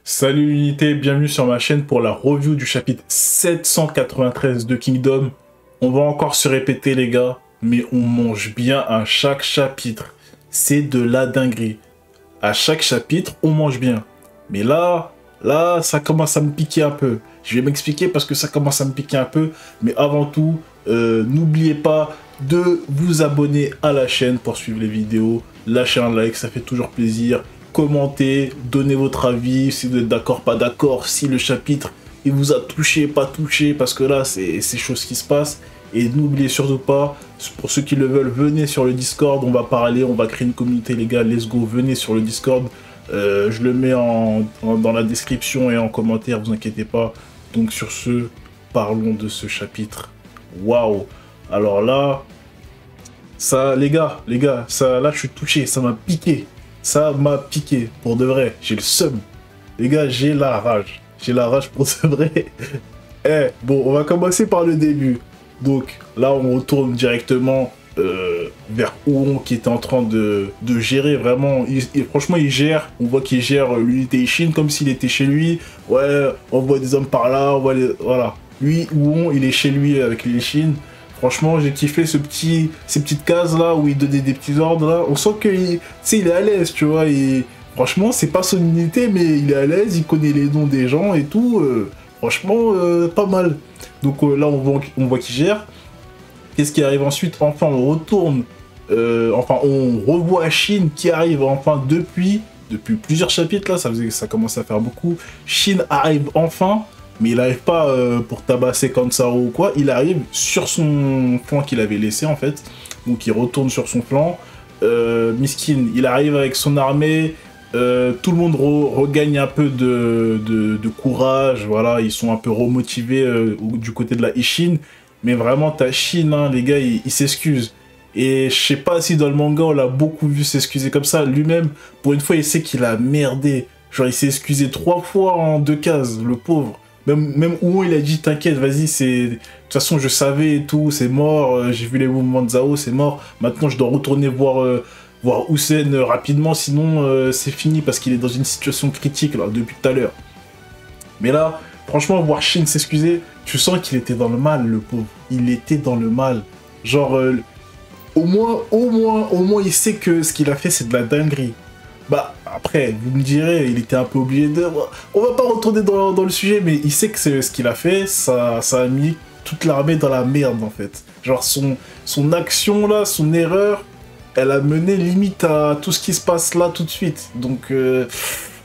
Salut l'unité, bienvenue sur ma chaîne pour la review du chapitre 793 de Kingdom. On va encore se répéter les gars, mais on mange bien à chaque chapitre. C'est de la dinguerie. À chaque chapitre, on mange bien. Mais là, ça commence à me piquer un peu. Je vais m'expliquer parce que ça commence à me piquer un peu. Mais avant tout, n'oubliez pas de vous abonner à la chaîne pour suivre les vidéos. Lâchez un like, ça fait toujours plaisir. Commentez, donnez votre avis, si vous êtes d'accord, pas d'accord, si le chapitre il vous a touché, pas touché, parce que là c'est choses qui se passent. Et n'oubliez surtout pas, pour ceux qui le veulent, venez sur le Discord, on va parler, on va créer une communauté les gars, let's go, venez sur le Discord. Je le mets dans la description et en commentaire, vous inquiétez pas. Donc sur ce, parlons de ce chapitre. Waouh! Alors là, ça les gars, ça là je suis touché, ça m'a piqué. Ça m'a piqué, pour de vrai. J'ai le seum. Les gars, j'ai la rage. J'ai la rage pour de vrai. Bon, on va commencer par le début. Donc, là, on retourne directement vers Ouon qui était en train de gérer vraiment. Franchement, il gère. On voit qu'il gère l'unité Ishin comme s'il était chez lui. Ouais, on voit des hommes par là. On voit voilà. Lui, Ouon, il est chez lui avec les Ishin. Franchement, j'ai kiffé ces petites cases là où il donnait des petits ordres là. On sent qu'il il est à l'aise, tu vois. Et franchement, c'est pas son unité, mais il est à l'aise, il connaît les noms des gens et tout. Franchement, pas mal. Donc là, on voit qu'il gère. Qu'est-ce qui arrive ensuite? Enfin, on retourne. Enfin, on revoit Shin qui arrive enfin depuis plusieurs chapitres là. Ça commence à faire beaucoup. Shin arrive enfin. Mais il n'arrive pas pour tabasser Kansaro ou quoi, il arrive sur son flanc qu'il avait laissé en fait. Donc il retourne sur son flanc. Miskin, il arrive avec son armée. Tout le monde regagne un peu de courage. Voilà, ils sont un peu remotivés du côté de la Ishin. Mais vraiment, ta Shin, hein, les gars, il s'excuse. Et je sais pas si dans le manga on l'a beaucoup vu s'excuser comme ça. Lui-même, pour une fois, il sait qu'il a merdé. Genre, il s'est excusé 3 fois en 2 cases, le pauvre. Même où il a dit t'inquiète, vas-y, de toute façon je savais et tout, c'est mort, j'ai vu les mouvements de Zao, c'est mort. Maintenant je dois retourner voir Hussein rapidement, sinon c'est fini parce qu'il est dans une situation critique là depuis tout à l'heure. Mais là, franchement, voir Shin s'excuser, tu sens qu'il était dans le mal, le pauvre. Il était dans le mal. Genre, au moins, il sait que ce qu'il a fait c'est de la dinguerie. Bah, après, vous me direz, il était un peu obligé de... On va pas retourner dans le sujet, mais il sait que ce qu'il a fait, ça a mis toute l'armée dans la merde, en fait. Genre, son action, là, son erreur, elle a mené limite à tout ce qui se passe là, tout de suite. Donc,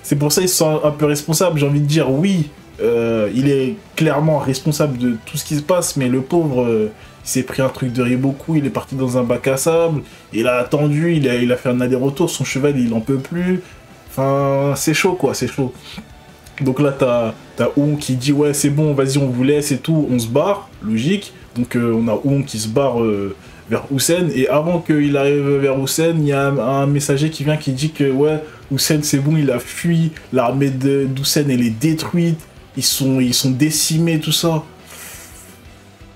c'est pour ça qu'il se sent un peu responsable. J'ai envie de dire, oui, il est clairement responsable de tout ce qui se passe, mais le pauvre... il s'est pris un truc de Riboku, il est parti dans un bac à sable, il a attendu, il a fait un aller-retour, son cheval il en peut plus. Enfin, c'est chaud quoi, c'est chaud. Donc là t'as Ouon qui dit ouais c'est bon, vas-y on vous laisse et tout, on se barre, logique. Donc on a Ouon qui se barre vers Hussein, et avant qu'il arrive vers Hussein, il y a un messager qui vient qui dit que ouais, Hussein c'est bon, il a fui, l'armée d'Hussein elle est détruite, ils sont décimés, tout ça.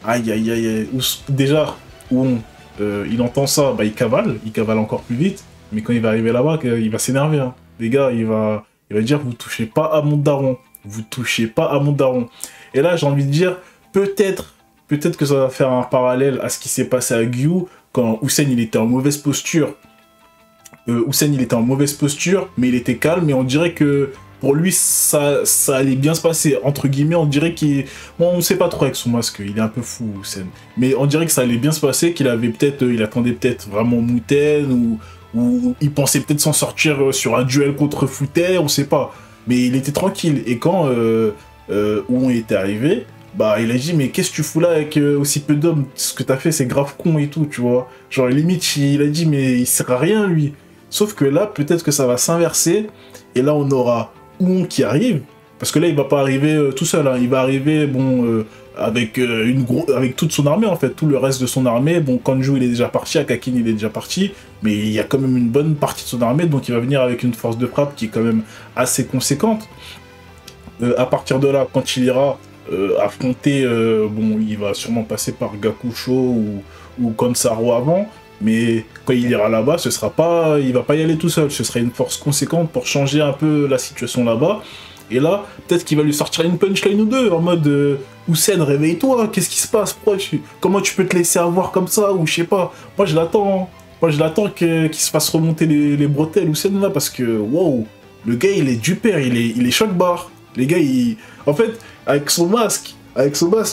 Aïe aïe aïe, déjà, il entend ça, bah il cavale encore plus vite, mais quand il va arriver là-bas, il va s'énerver, hein. Les gars, il va dire, vous touchez pas à mon daron, vous touchez pas à mon daron. Et là, j'ai envie de dire, peut-être que ça va faire un parallèle à ce qui s'est passé à Gyou, quand Hussein, il était en mauvaise posture. Hussein, il était en mauvaise posture, mais il était calme, et on dirait que pour lui, ça allait bien se passer. Entre guillemets, on dirait qu'il... Bon, on sait pas trop avec son masque, il est un peu fou, Hussein. Mais on dirait que ça allait bien se passer, qu'il avait peut-être... il attendait peut-être vraiment Mouten, ou il pensait peut-être s'en sortir sur un duel contre Foutet, on sait pas. Mais il était tranquille. Et quand Ouon était arrivé, bah il a dit, mais qu'est-ce que tu fous là avec aussi peu d'hommes? Ce que t'as fait, c'est grave con et tout, tu vois. Genre, limite, il a dit, mais il sert à rien, lui. Sauf que là, peut-être que ça va s'inverser, et là, on aura Ouon qui arrive, parce que là il va pas arriver tout seul, hein. Il va arriver bon avec toute son armée en fait, tout le reste de son armée. Bon, Kanju il est déjà parti, Akakin il est déjà parti, mais il y a quand même une bonne partie de son armée, donc il va venir avec une force de frappe qui est quand même assez conséquente. À partir de là, quand il ira affronter, bon il va sûrement passer par Gakusho ou Kansaro avant. Mais quand il ira là-bas, il va pas y aller tout seul. Ce sera une force conséquente pour changer un peu la situation là-bas. Et là, peut-être qu'il va lui sortir une punchline ou deux, en mode Houssen, réveille-toi, qu'est-ce qui se passe? Comment tu peux te laisser avoir comme ça? Ou je sais pas. Moi, je l'attends. Hein. Moi, je l'attends qu'il se fasse remonter les bretelles, Houssen, là, parce que, wow, le gars, il est du père, il est choc-barre. Les gars, en fait, avec son masque,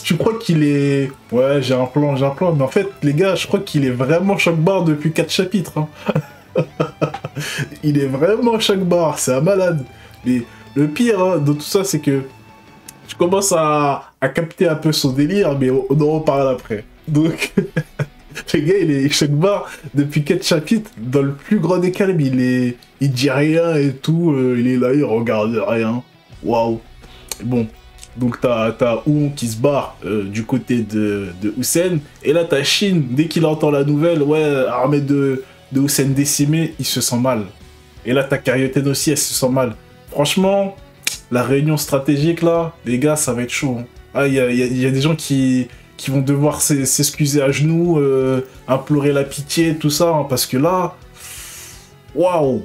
tu crois qu'il est... Ouais, j'ai un plan, mais en fait, les gars, je crois qu'il est vraiment choc-barre depuis 4 chapitres. Hein. Il est vraiment choc-barre, c'est un malade. Mais le pire hein, de tout ça, c'est que je commence à capter un peu son délire, mais on en reparle après. Donc, le gars, il est choc-barre depuis 4 chapitres, dans le plus grand des calmes. Il dit rien et tout, il est là, il regarde rien. Waouh. Bon, donc t'as Oon qui se barre du côté de Houssen, et là t'as Shin, dès qu'il entend la nouvelle, ouais, armée de Houssen décimée, il se sent mal. Et là t'as Karyoten aussi, elle se sent mal. Franchement, la réunion stratégique là, les gars, ça va être chaud. Hein. Ah, il y a des gens qui vont devoir s'excuser à genoux, implorer la pitié, tout ça, hein, parce que là, waouh.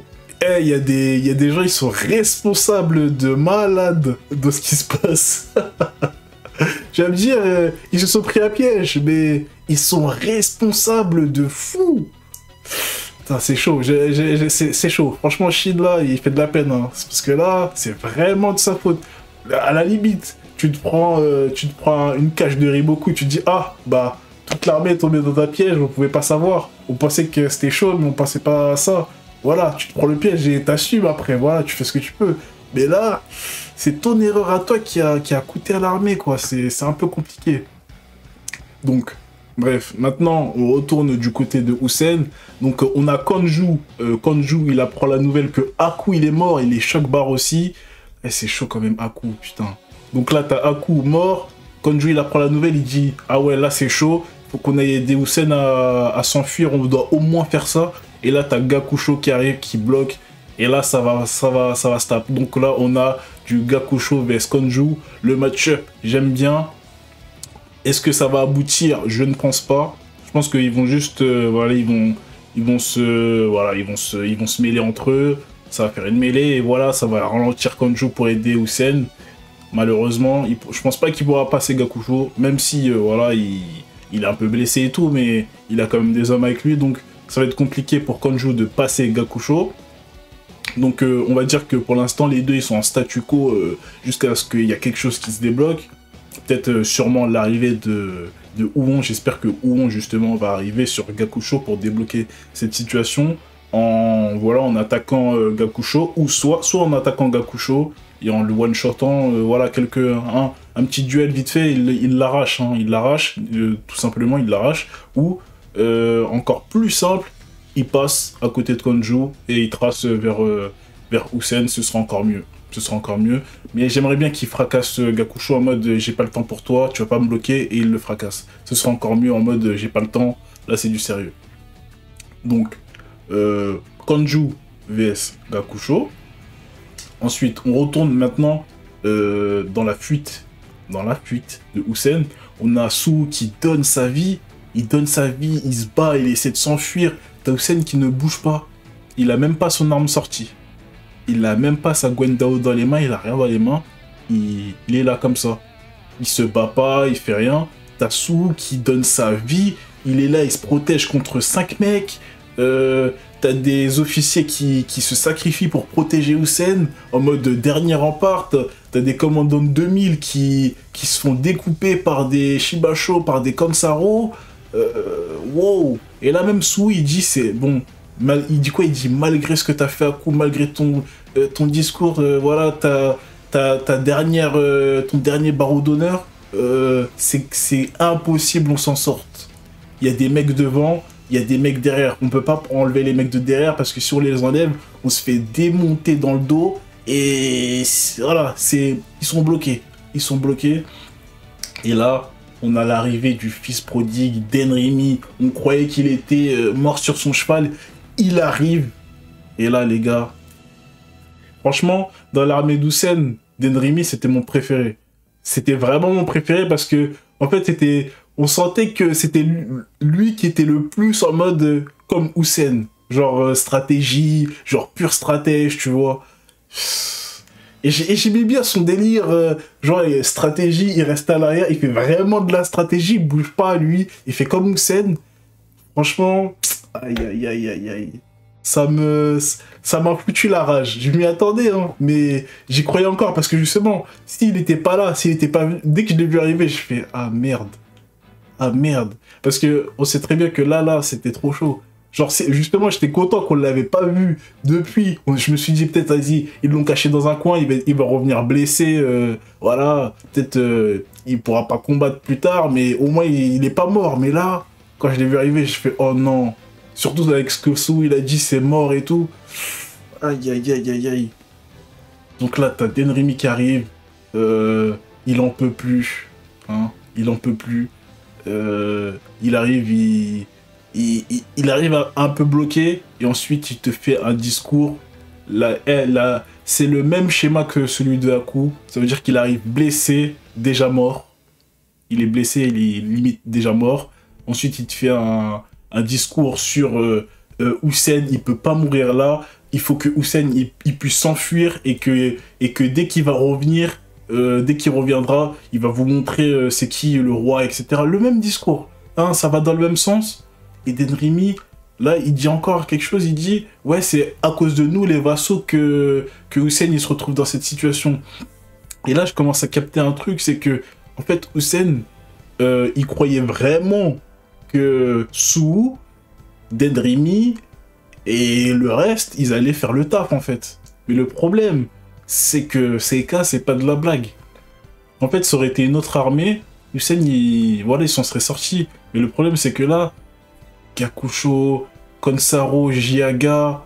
Il y a des gens, ils sont responsables de malades de ce qui se passe. Je vais me dire, ils se sont pris à piège, mais ils sont responsables de fou. C'est chaud, c'est chaud. Franchement, Shin, là, il fait de la peine. Hein. Parce que là, c'est vraiment de sa faute. À la limite, tu te prends une cage de Riboku, tu te dis, ah, bah, toute l'armée est tombée dans ta piège, on pouvait pas savoir. On pensait que c'était chaud, mais on pensait pas à ça. Voilà, tu te prends le piège et t'assumes après, voilà, tu fais ce que tu peux. Mais là, c'est ton erreur à toi qui a coûté à l'armée, quoi. C'est un peu compliqué. Donc, bref, maintenant, on retourne du côté de Houssen. Donc, on a Kanju. Kanju, il apprend la nouvelle que Haku, il est mort. Il est choc-barre aussi. Eh, c'est chaud quand même, Haku, putain. Donc là, t'as Haku mort. Kanju, il apprend la nouvelle. Il dit, ah ouais, là, c'est chaud. Faut qu'on aille aider Houssen à s'enfuir. On doit au moins faire ça. Et là, t'as Gakusho qui arrive, qui bloque. Et là, ça va se taper. Donc là, on a du Gakusho vs Kanju. Le match-up, j'aime bien. Est-ce que ça va aboutir? Je ne pense pas. Je pense qu'ils vont juste... voilà, ils vont se mêler entre eux. Ça va faire une mêlée. Et voilà, ça va ralentir Kanju pour aider Houssen. Malheureusement, je pense pas qu'il pourra passer Gakusho. Même si, voilà, il est un peu blessé et tout. Mais il a quand même des hommes avec lui. Donc... ça va être compliqué pour Kanju de passer Gakusho. Donc on va dire que pour l'instant les deux ils sont en statu quo jusqu'à ce qu'il y a quelque chose qui se débloque. Peut-être sûrement l'arrivée de Ouon. J'espère que Ouon justement va arriver sur Gakusho pour débloquer cette situation en attaquant Gakusho, ou soit en attaquant Gakusho et en le one-shotant, voilà, un petit duel vite fait, il l'arrache, hein, tout simplement il l'arrache, ou encore plus simple, il passe à côté de Kanju et il trace vers Houssen, ce sera encore mieux. Mais j'aimerais bien qu'il fracasse Gakusho en mode j'ai pas le temps pour toi, tu vas pas me bloquer, et il le fracasse. Ce sera encore mieux en mode j'ai pas le temps, là c'est du sérieux. Donc, Kanju vs Gakusho. Ensuite, on retourne maintenant dans la fuite de Houssen. On a Sou qui donne sa vie. Il se bat, il essaie de s'enfuir. T'as Houssen qui ne bouge pas. Il a même pas son arme sortie. Il a même pas sa Gwendao dans les mains, il a rien dans les mains. Il est là comme ça. Il se bat pas, il fait rien. T'as Sou qui donne sa vie. Il est là, il se protège contre 5 mecs. T'as des officiers qui se sacrifient pour protéger Houssen en mode dernier rempart. T'as des commandants de 2000 qui se font découper par des Shibasho, par des Kansaro. Wow. Et là même Sou il dit c'est bon. Il dit quoi? Il dit malgré ce que t'as fait à coup, malgré ton discours, voilà, ton dernier barreau d'honneur, c'est impossible on s'en sorte. Il y a des mecs devant, il y a des mecs derrière. On peut pas enlever les mecs de derrière parce que si on les enlève, on se fait démonter dans le dos et voilà, ils sont bloqués. Et là, on a l'arrivée du fils prodigue d'Enrimi. On croyait qu'il était mort sur son cheval. Il arrive. Et là, les gars, franchement, dans l'armée d'Houssen, d'Enrimi, c'était mon préféré. C'était vraiment mon préféré parce que, en fait, on sentait que c'était lui qui était le plus en mode comme Houssen. Genre stratégie, genre pur stratège, tu vois. Et j'aimais bien son délire, genre stratégie, il reste à l'arrière, il fait vraiment de la stratégie, il bouge pas lui, il fait comme Houssen. Franchement, aïe aïe aïe aïe aïe. Ça m'a foutu la rage. Je m'y attendais, hein, mais j'y croyais encore parce que justement, s'il était pas là, s'il était pas, dès que je l'ai vu arriver, je fais ah merde, ah merde, parce que on sait très bien que là, c'était trop chaud. Genre, justement, j'étais content qu'on l'avait pas vu depuis. Je me suis dit, peut-être, vas-y, ils l'ont caché dans un coin, il va revenir blessé, voilà. Peut-être, il pourra pas combattre plus tard, mais au moins, il est pas mort. Mais là, quand je l'ai vu arriver, je fais, oh non. Surtout avec ce que Sou, il a dit, c'est mort et tout. Aïe, aïe, aïe, aïe, aïe. Donc là, t'as Denrimi qui arrive. Il en peut plus. Hein, il en peut plus. Il arrive, il arrive à un peu bloquer et ensuite il te fait un discours. Là, c'est le même schéma que celui de Haku. Ça veut dire qu'il arrive blessé, déjà mort. Il est blessé, il est limite déjà mort. Ensuite, il te fait un discours sur Houssen, il peut pas mourir là. Il faut que Houssen il puisse s'enfuir et que dès qu'il va revenir, dès qu'il reviendra, il va vous montrer c'est qui le roi, etc. Le même discours. Hein, ça va dans le même sens. Et Denrimi, là, il dit encore quelque chose, il dit « Ouais, c'est à cause de nous, les vassaux, que Houssen, il se retrouve dans cette situation. » Et là, je commence à capter un truc, c'est que, en fait, Houssen, il croyait vraiment que Sou, Denrimi et le reste, ils allaient faire le taf, en fait. Mais le problème, c'est que CK, c'est pas de la blague. En fait, ça aurait été une autre armée, Houssen, voilà, ils s'en seraient sortis. Mais le problème, c'est que là, Gakusho, Konsaro, Jiaga,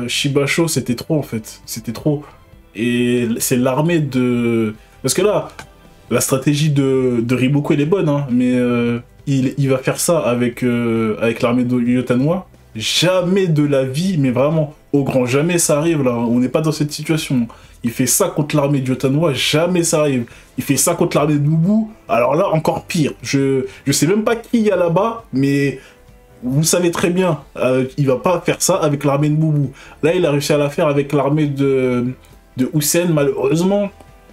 Shibasho, c'était trop en fait. C'était trop. Et c'est l'armée de... Parce que là, la stratégie de Riboku, elle est bonne, hein, mais il va faire ça avec l'armée de Yotanwa. Jamais de la vie, mais vraiment, au grand jamais ça arrive là. On n'est pas dans cette situation. Il fait ça contre l'armée de Yotanwa, jamais ça arrive. Il fait ça contre l'armée de Nobu, alors là, encore pire. Je sais même pas qui il y a là-bas, mais... Vous savez très bien, il va pas faire ça avec l'armée de Boubou. Là, il a réussi à la faire avec l'armée de Houssen, malheureusement.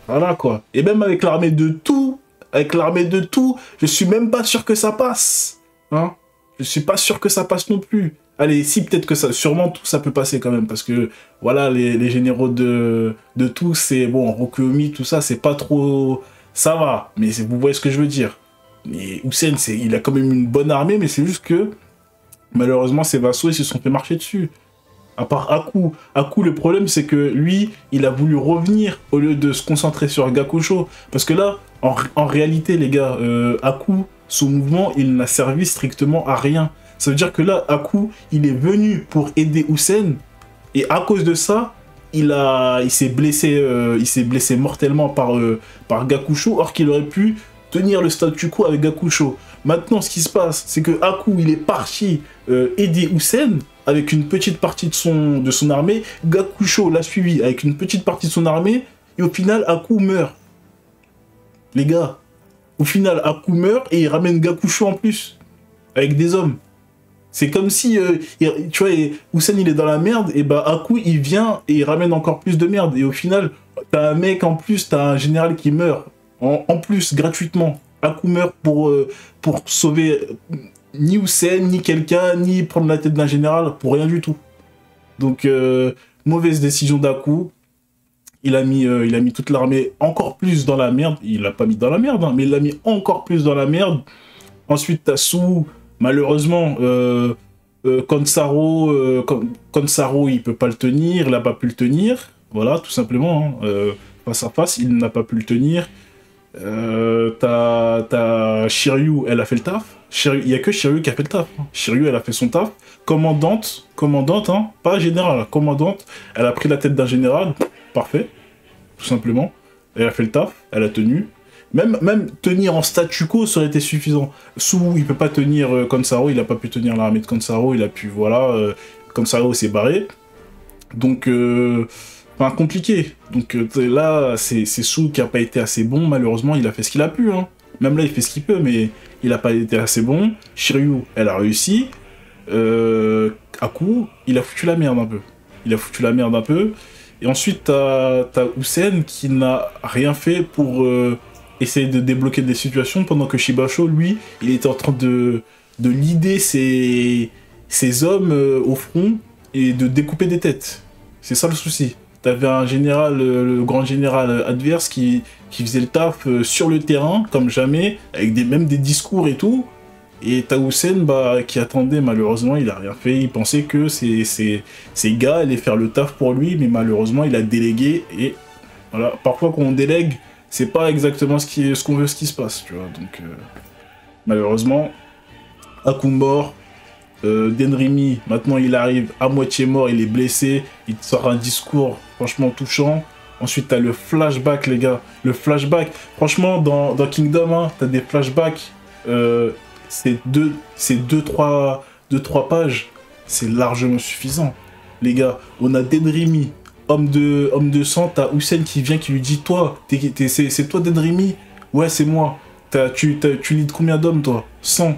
Voilà, quoi. Et même avec l'armée de tout, je suis même pas sûr que ça passe. Hein, je suis pas sûr que ça passe non plus. Allez, si, peut-être que ça, sûrement, tout ça peut passer quand même. Parce que, voilà, les généraux de tout, c'est, bon, Rokuomi, tout ça, c'est pas trop... Ça va, mais vous voyez ce que je veux dire. Mais Houssen, il a quand même une bonne armée, mais c'est juste que... Malheureusement, ses vassaux, ils se sont fait marcher dessus. À part Haku. Haku, le problème, c'est que lui, il a voulu revenir au lieu de se concentrer sur Gakusho. Parce que là, en réalité, les gars, Haku, son mouvement, il n'a servi strictement à rien. Ça veut dire que là, Haku, il est venu pour aider Houssen. Et à cause de ça, il s'est blessé mortellement par Gakusho, or qu'il aurait pu tenir le statu quo avec Gakusho. Maintenant, ce qui se passe, c'est que Haku, il est parti aider Houssen avec une petite partie de son armée. Gakusho l'a suivi avec une petite partie de son armée. Et au final, Haku meurt. Les gars, au final, Haku meurt et il ramène Gakusho en plus. Avec des hommes. C'est comme si, tu vois, Houssen, il est dans la merde. Et bah, Haku, il vient et il ramène encore plus de merde. Et au final, t'as un mec en plus, t'as un général qui meurt. En plus, gratuitement. Haku meurt pour sauver ni Houssen, ni quelqu'un, ni prendre la tête d'un général, pour rien du tout. Donc, mauvaise décision d'Haku. Il a mis toute l'armée encore plus dans la merde. Il l'a pas mis dans la merde, hein, mais il l'a mis encore plus dans la merde. Ensuite, t'as Sou, malheureusement, Konsaro, il peut pas le tenir, il a pas pu le tenir. Voilà, tout simplement. Hein. Face à face, il n'a pas pu le tenir. T'as Shiryu, elle a fait le taf. Il n'y a que Shiryu qui a fait le taf. Shiryu, elle a fait son taf. Commandante, hein, pas générale, commandante. Elle a pris la tête d'un général. Parfait, tout simplement. Elle a fait le taf, elle a tenu. Même tenir en statu quo, ça aurait été suffisant. Sou, il peut pas tenir Konsaro, il a pas pu tenir l'armée de Konsaro, il a pu, voilà, Konsaro s'est barré. Donc, enfin, compliqué. Donc là, c'est Sou qui a pas été assez bon, malheureusement, il a fait ce qu'il a pu, hein. Même là, il fait ce qu'il peut, mais il a pas été assez bon. Shiryu, elle a réussi. Haku, il a foutu la merde un peu. Et ensuite, t'as Hussein qui n'a rien fait pour essayer de débloquer des situations, pendant que Shibasho, lui, il était en train de leader ses hommes au front et de découper des têtes. C'est ça le souci. T'avais un général, le grand général adverse qui faisait le taf sur le terrain, comme jamais, avec même des discours et tout. Et t'as Hussein qui attendait, malheureusement, il a rien fait. Il pensait que ces gars allaient faire le taf pour lui, mais malheureusement, il a délégué. Et voilà, parfois quand on délègue, c'est pas exactement ce qu'on veut ce qui se passe, tu vois. Donc, malheureusement, Aku mort. Denrimi, maintenant il arrive à moitié mort, il est blessé, il sort un discours franchement touchant. Ensuite t'as le flashback, les gars, le flashback, franchement dans Kingdom, hein, t'as des flashbacks, c'est deux, trois pages, c'est largement suffisant. Les gars, on a Denrimi, homme de sang, t'as Hussein qui vient, qui lui dit, toi, c'est toi Denrimi? Ouais, c'est moi. Tu leads combien d'hommes, toi? 100.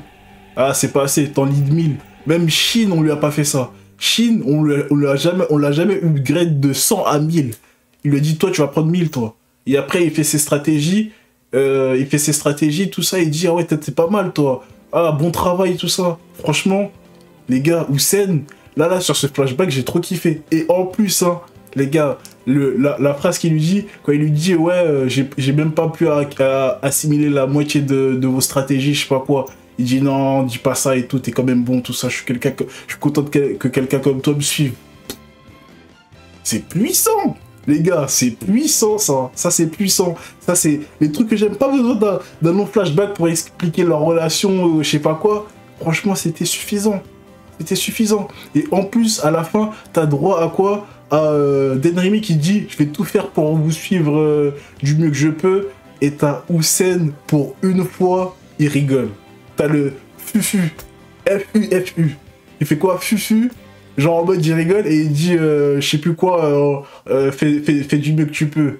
Ah, c'est pas assez, t'en leads 1000. Même Shin, on lui a pas fait ça. Shin, on l'a jamais upgrade de 100 à 1000. Il lui a dit, toi, tu vas prendre 1000, toi. Et après, il fait ses stratégies, tout ça, il dit, ah ouais, t'es pas mal, toi. Ah, bon travail, tout ça. Franchement, les gars, Hussein, là, sur ce flashback, j'ai trop kiffé. Et en plus, hein, les gars, la phrase qu'il lui dit, quand il lui dit, ouais, j'ai même pas pu assimiler la moitié de vos stratégies, je sais pas quoi. Il dit non, dis pas ça et tout, t'es quand même bon, tout ça, je suis content que quelqu'un comme toi me suive. C'est puissant, les gars, c'est puissant ça. Ça c'est puissant. Ça c'est les trucs que j'aime, pas besoin d'un long flashback pour expliquer leur relation, je sais pas quoi. Franchement, c'était suffisant. C'était suffisant. Et en plus, à la fin, t'as droit à quoi? À Denrimi qui dit je vais tout faire pour vous suivre du mieux que je peux. Et t'as Hussein, pour une fois, il rigole. T'as le Fufu, F-U-F-U. Il fait quoi? Fufu, genre en mode il rigole et il dit je sais plus quoi, fais du mieux que tu peux.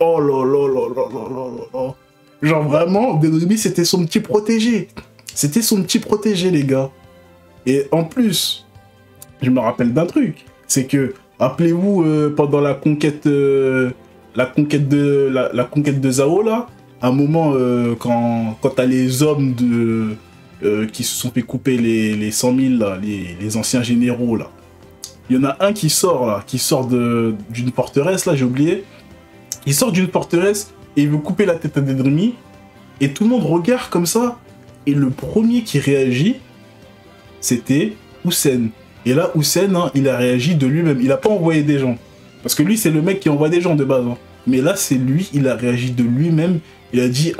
Oh là là là là là là là. Genre vraiment, Denrimi c'était son petit protégé. C'était son petit protégé, les gars. Et en plus, je me rappelle d'un truc, c'est que, rappelez-vous, pendant la conquête de Zao, là, à un moment, quand t'as les hommes qui se sont fait couper les 100 000, là, les anciens généraux, là, il y en a un qui sort d'une forteresse, là, j'ai oublié. Il sort d'une forteresse et il veut couper la tête à Denrimi. Et tout le monde regarde comme ça. Et le premier qui réagit, c'était Hussein. Et là, Hussein, hein, il a réagi de lui-même. Il n'a pas envoyé des gens. Parce que lui, c'est le mec qui envoie des gens de base. Hein. Mais là, c'est lui, il a réagi de lui-même. Il a dit,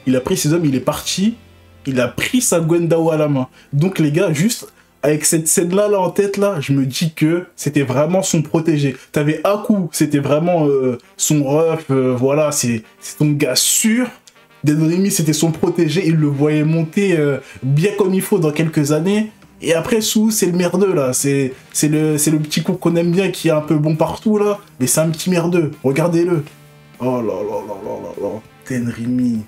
il a pris ses hommes, il est parti. Il a pris sa Gwendao à la main. Donc les gars, juste avec cette scène-là là, en tête, là, je me dis que c'était vraiment son protégé. T'avais Aku, c'était vraiment son ref, voilà, c'est ton gars sûr. Denrimi, c'était son protégé, il le voyait monter bien comme il faut dans quelques années. Et après, Sou, c'est le merdeux, là. C'est le petit coup qu'on aime bien, qui est un peu bon partout, là. Mais c'est un petit merdeux. Regardez-le. Oh là là là là là là. Denrimi.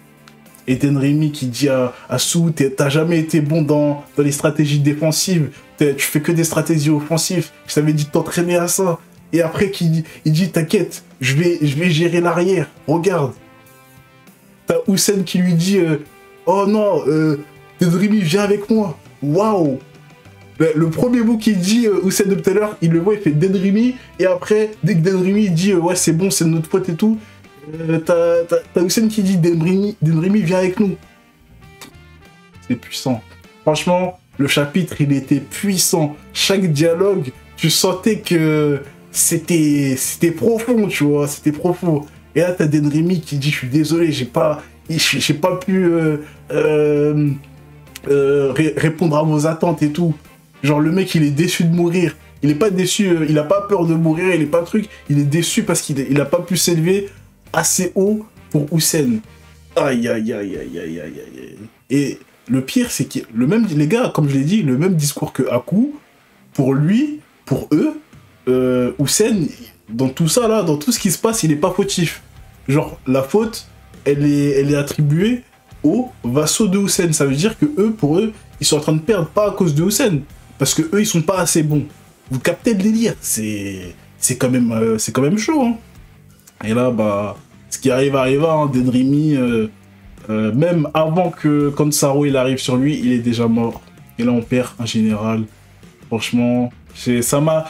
Et Denrimi qui dit à Sou, t'as jamais été bon dans les stratégies défensives. Tu fais que des stratégies offensives. Je t'avais dit de t'entraîner à ça. Et après, il dit, t'inquiète, je vais gérer l'arrière. Regarde. T'as Hussein qui lui dit, oh non, Denrimi, viens avec moi. Waouh. Le premier mot qu'il dit, Hussein de tout à l'heure, il le voit, il fait Denrimi. Et après, dès que Denrimi dit, ouais, c'est bon, c'est de notre faute et tout, t'as Hussein qui dit, Denrimi, viens avec nous. C'est puissant. Franchement, le chapitre, il était puissant. Chaque dialogue, tu sentais que c'était profond, tu vois, c'était profond. Et là, t'as Denrimi qui dit, je suis désolé, j'ai pas pu répondre à vos attentes et tout. Genre, le mec, il est déçu de mourir. Il est pas déçu, il a pas peur de mourir, il est pas truc. Il est déçu parce qu'il a pas pu s'élever assez haut pour Hussein. Aïe, aïe, aïe, aïe, aïe, aïe, aïe. Et le pire, c'est que les gars, comme je l'ai dit, le même discours que Aku, pour lui, pour eux, Hussein, dans tout ça, là, dans tout ce qui se passe, il est pas fautif. Genre, la faute, elle est attribuée aux vassaux de Hussein. Ça veut dire que eux, pour eux, ils sont en train de perdre, pas à cause de Hussein, parce que eux, ils sont pas assez bons. Vous captez le délire? C'est c'est quand même chaud. Hein. Et là, bah, ce qui arriva, hein, Denrimi, même avant que Kansaro il arrive sur lui, il est déjà mort. Et là, on perd un général. Franchement, ça m'a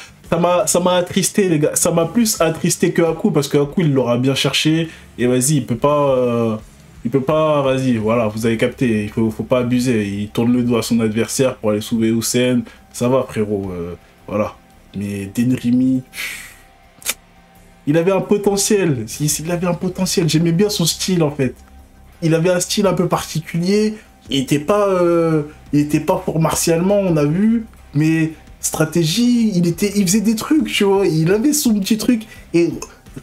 attristé, les gars. Ça m'a plus attristé que Haku, parce que Haku, il l'aura bien cherché. Et vas-y, il peut pas, vas-y, voilà, vous avez capté. Faut pas abuser. Il tourne le dos à son adversaire pour aller sauver Hussein. Ça va, frérot. Voilà. Mais Denrimi, il avait un potentiel. Il avait un potentiel. J'aimais bien son style, en fait. Il avait un style un peu particulier. Il était pas fort martialement, on a vu. Mais stratégie, il faisait des trucs, tu vois. Il avait son petit truc. Et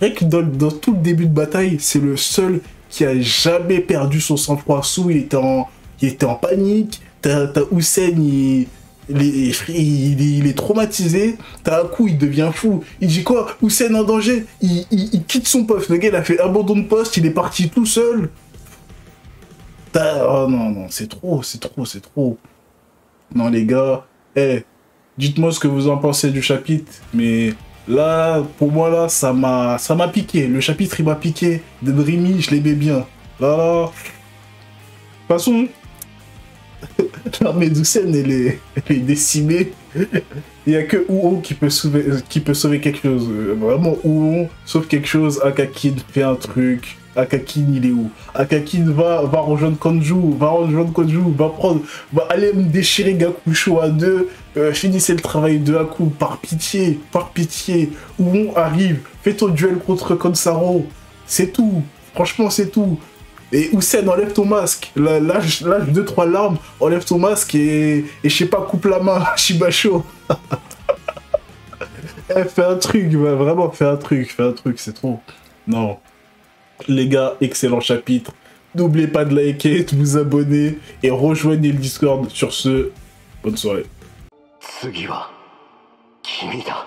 rien que dans tout le début de bataille, c'est le seul qui a jamais perdu son sang-froid. Sous, il était en panique. T'as Hussein, il est traumatisé. T'as un coup, il devient fou. Il dit quoi? Hussein en danger. Il quitte son poste. Le gars, il a fait abandon de poste. Il est parti tout seul. Oh non, non, c'est trop. Non, les gars, dites-moi ce que vous en pensez du chapitre. Mais là, pour moi, là, ça m'a piqué. Le chapitre, il m'a piqué. Denrimi, je l'aimais bien. Là, de toute façon, l'armée d'Hussein, elle est décimée. Il n'y a que Uon qui peut sauver quelque chose. Vraiment, Uon sauve quelque chose. Akakin fait un truc. Akakin, il est où? Akakin va rejoindre Konju. Va aller me déchirer Gakusho à deux. Finissez le travail de Haku. Par pitié. Uon arrive. Fais ton duel contre Kansaro. C'est tout. Franchement, c'est tout. Et Hussein, enlève ton masque. Lâche 2-3 larmes, enlève ton masque et je sais pas, coupe la main, Shibasho. Fais un truc, vraiment, fais un truc, c'est trop. Non. Les gars, excellent chapitre. N'oubliez pas de liker, de vous abonner et rejoignez le Discord. Sur ce, bonne soirée. 次は君だ。